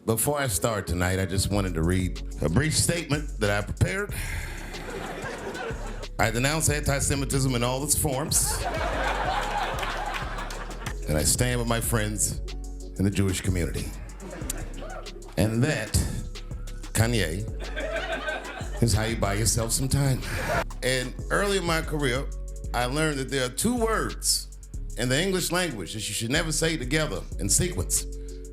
Before I start tonight, I just wanted to read a brief statement that I prepared. I denounce anti-Semitism in all its forms. And I stand with my friends in the Jewish community. And that, Kanye, is how you buy yourself some time. And early in my career, I learned that there are two words in the English language that you should never say together in sequence.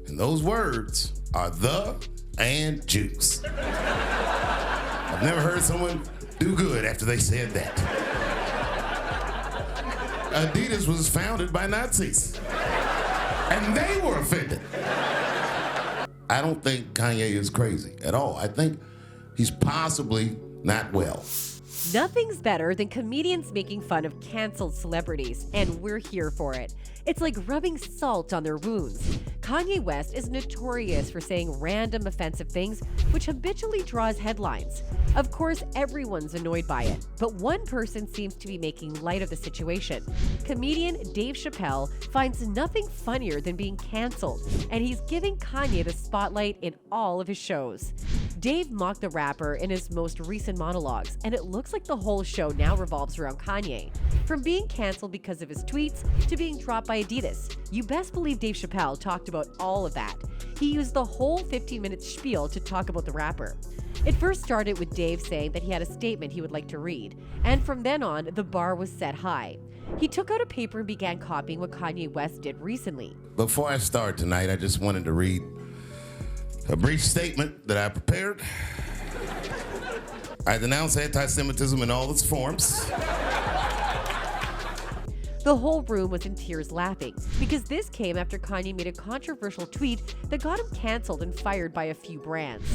And those words are the and Jews. I've never heard someone do good after they said that. Adidas was founded by Nazis, and they were offended. I don't think Kanye is crazy at all. I think he's possibly not well. Nothing's better than comedians making fun of canceled celebrities, and we're here for it. It's like rubbing salt on their wounds. Kanye West is notorious for saying random offensive things, which habitually draws headlines. Of course, everyone's annoyed by it, but one person seems to be making light of the situation. Comedian Dave Chappelle finds nothing funnier than being canceled, and he's giving Kanye the spotlight in all of his shows. Dave mocked the rapper in his most recent monologues, and it looks like the whole show now revolves around Kanye. From being canceled because of his tweets to being dropped by Adidas, you best believe Dave Chappelle talked about all of that. He used the whole 15-minute spiel to talk about the rapper. It first started with Dave saying that he had a statement he would like to read, and from then on, the bar was set high. He took out a paper and began copying what Kanye West did recently. Before I start tonight, I just wanted to read a brief statement that I prepared. I denounce anti-Semitism in all its forms. The whole room was in tears laughing, because this came after Kanye made a controversial tweet that got him canceled and fired by a few brands.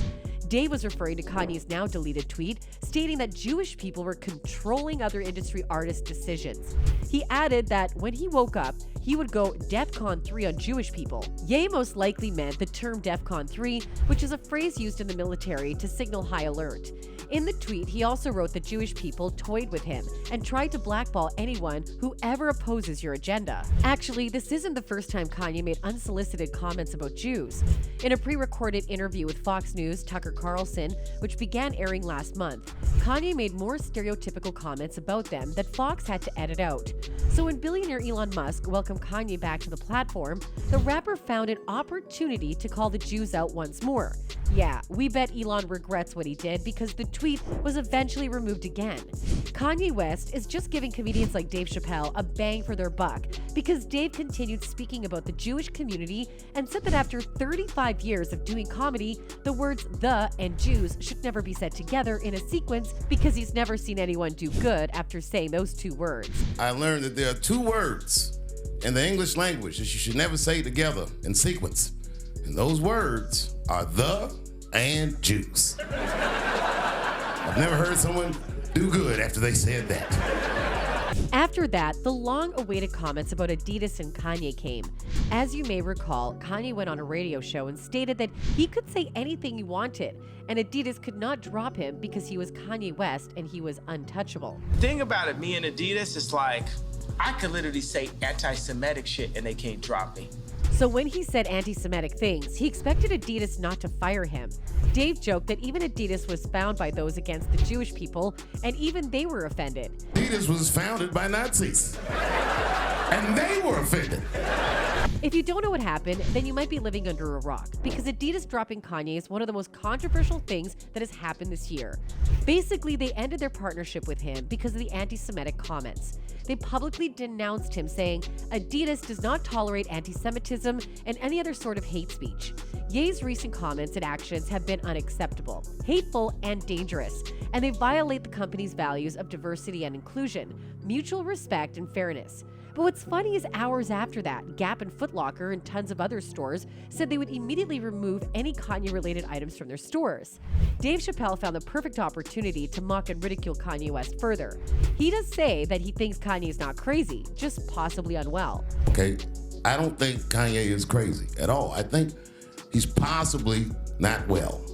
Dave was referring to Kanye's now deleted tweet, stating that Jewish people were controlling other industry artists' decisions. He added that when he woke up, he would go DEFCON 3 on Jewish people. Ye most likely meant the term DEFCON 3, which is a phrase used in the military to signal high alert. In the tweet, he also wrote that Jewish people toyed with him and tried to blackball anyone who ever opposes your agenda. Actually, this isn't the first time Kanye made unsolicited comments about Jews. In a pre-recorded interview with Fox News' Tucker Carlson, which began airing last month, Kanye made more stereotypical comments about them that Fox had to edit out. So when billionaire Elon Musk welcomed Kanye back to the platform, the rapper found an opportunity to call the Jews out once more. Yeah, we bet Elon regrets what he did because the tweet was eventually removed again. Kanye West is just giving comedians like Dave Chappelle a bang for their buck because Dave continued speaking about the Jewish community and said that after 35 years of doing comedy, the words the and Jews should never be said together in a sequence because he's never seen anyone do good after saying those two words. I learned that there are two words in the English language that you should never say together in sequence. And those words are the and Jews. I've never heard someone do good after they said that. After that, the long-awaited comments about Adidas and Kanye came. As you may recall, Kanye went on a radio show and stated that he could say anything he wanted, and Adidas could not drop him because he was Kanye West and he was untouchable. Thing about it, me and Adidas, it's like, I could literally say anti-Semitic shit and they can't drop me. So when he said anti-Semitic things, he expected Adidas not to fire him. Dave joked that even Adidas was bound by those against the Jewish people, and even they were offended. Adidas was founded by Nazis, and they were offended. If you don't know what happened, then you might be living under a rock, because Adidas dropping Kanye is one of the most controversial things that has happened this year. Basically, they ended their partnership with him because of the anti-Semitic comments. They publicly denounced him, saying Adidas does not tolerate anti-Semitism and any other sort of hate speech. Ye's recent comments and actions have been unacceptable, hateful, and dangerous, and they violate the company's values of diversity and inclusion, mutual respect, and fairness. But what's funny is hours after that, Gap and Foot Locker and tons of other stores said they would immediately remove any Kanye-related items from their stores. Dave Chappelle found the perfect opportunity to mock and ridicule Kanye West further. He does say that he thinks Kanye is not crazy, just possibly unwell. Okay, I don't think Kanye is crazy at all. I think he's possibly not well.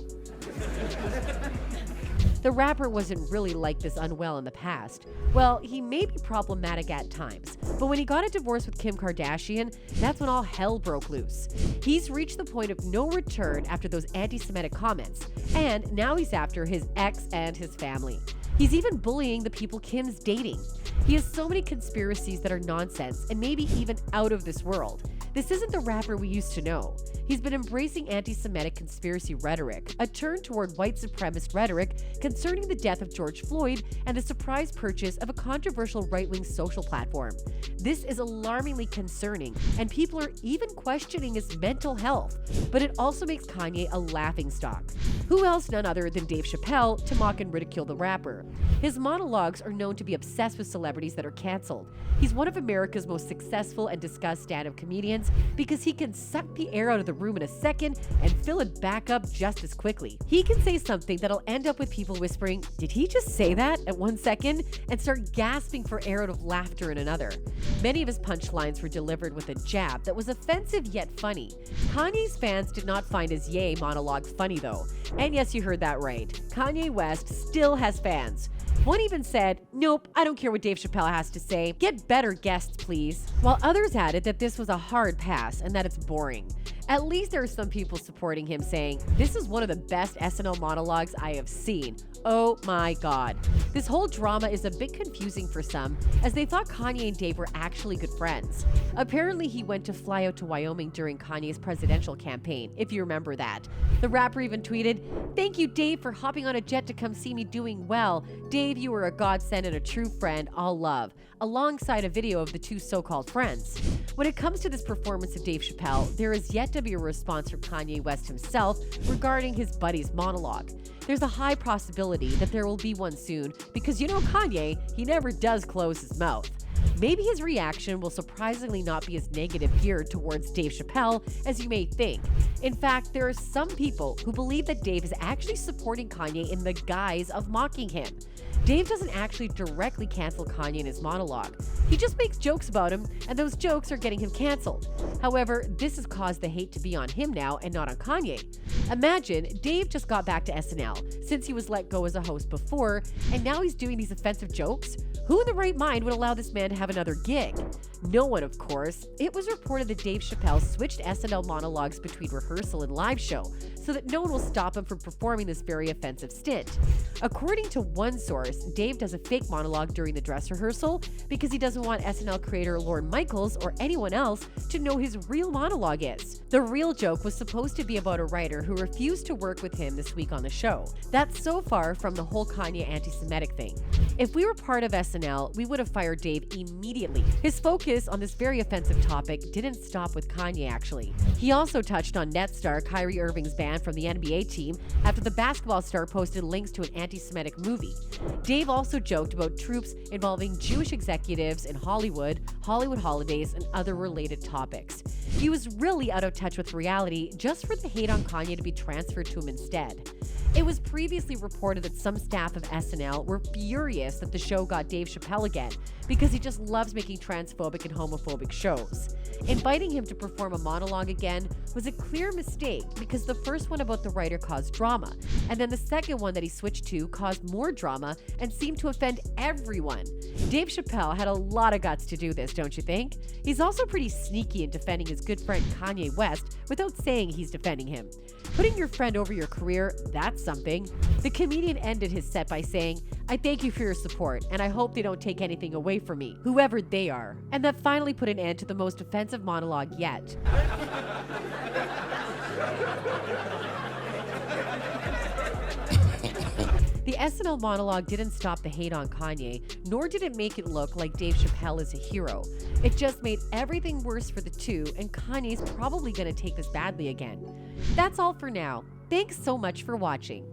The rapper wasn't really like this unwell in the past. Well, he may be problematic at times, but when he got a divorce with Kim Kardashian, that's when all hell broke loose. He's reached the point of no return after those anti-Semitic comments, and now he's after his ex and his family. He's even bullying the people Kim's dating. He has so many conspiracies that are nonsense and maybe even out of this world. This isn't the rapper we used to know. He's been embracing anti-Semitic conspiracy rhetoric, a turn toward white supremacist rhetoric concerning the death of George Floyd and the surprise purchase of a controversial right-wing social platform. This is alarmingly concerning, and people are even questioning his mental health. But it also makes Kanye a laughingstock. Who else none other than Dave Chappelle to mock and ridicule the rapper? His monologues are known to be obsessed with celebrities that are canceled. He's one of America's most successful and discussed stand-up comedians because he can suck the air out of the room in a second and fill it back up just as quickly. He can say something that'll end up with people whispering, "Did he just say that?" at 1 second, and start gasping for air out of laughter in another. Many of his punchlines were delivered with a jab that was offensive yet funny. Kanye's fans did not find his Ye monologue funny though. And yes, you heard that right. Kanye West still has fans. One even said, "Nope, I don't care what Dave Chappelle has to say. Get better guests, please." While others added that this was a hard pass and that it's boring. At least there are some people supporting him saying, "This is one of the best SNL monologues I have seen. Oh my God." This whole drama is a bit confusing for some, as they thought Kanye and Dave were actually good friends. Apparently, he went to fly out to Wyoming during Kanye's presidential campaign, if you remember that. The rapper even tweeted, "Thank you, Dave, for hopping on a jet to come see me doing well. Dave, you were a godsend and a true friend. All love," alongside a video of the two so-called friends. When it comes to this performance of Dave Chappelle, there is yet to be a response from Kanye West himself regarding his buddy's monologue. There's a high possibility that there will be one soon because you know Kanye, he never does close his mouth. Maybe his reaction will surprisingly not be as negative here towards Dave Chappelle as you may think. In fact, there are some people who believe that Dave is actually supporting Kanye in the guise of mocking him. Dave doesn't actually directly cancel Kanye in his monologue. He just makes jokes about him, and those jokes are getting him canceled. However, this has caused the hate to be on him now and not on Kanye. Imagine Dave just got back to SNL since he was let go as a host before, and now he's doing these offensive jokes? Who in the right mind would allow this man to have another gig? No one, of course. It was reported that Dave Chappelle switched SNL monologues between rehearsal and live show so that no one will stop him from performing this very offensive stint. According to one source, Dave does a fake monologue during the dress rehearsal because he doesn't want SNL creator Lorne Michaels or anyone else to know his real monologue is. The real joke was supposed to be about a writer who refused to work with him this week on the show. That's so far from the whole Kanye anti-Semitic thing. If we were part of SNL, we would have fired Dave immediately. His focus on this very offensive topic didn't stop with Kanye, actually. He also touched on net star Kyrie Irving's ban from the NBA team after the basketball star posted links to an anti-Semitic movie. Dave also joked about troops involving Jewish executives in Hollywood, Hollywood holidays, and other related topics. He was really out of touch with reality just for the hate on Kanye to be transferred to him instead. It was previously reported that some staff of SNL were furious that the show got Dave Chappelle again because he just loves making transphobic and homophobic shows. Inviting him to perform a monologue again was a clear mistake because the first one about the writer caused drama, and then the second one that he switched to caused more drama and seemed to offend everyone. Dave Chappelle had a lot of guts to do this, don't you think? He's also pretty sneaky in defending his good friend Kanye West without saying he's defending him. Putting your friend over your career, that's something. The comedian ended his set by saying, "I thank you for your support, and I hope they don't take anything away from me, whoever they are." And that finally put an end to the most offensive monologue yet. The SNL monologue didn't stop the hate on Kanye, nor did it make it look like Dave Chappelle is a hero. It just made everything worse for the two, and Kanye's probably going to take this badly again. That's all for now. Thanks so much for watching.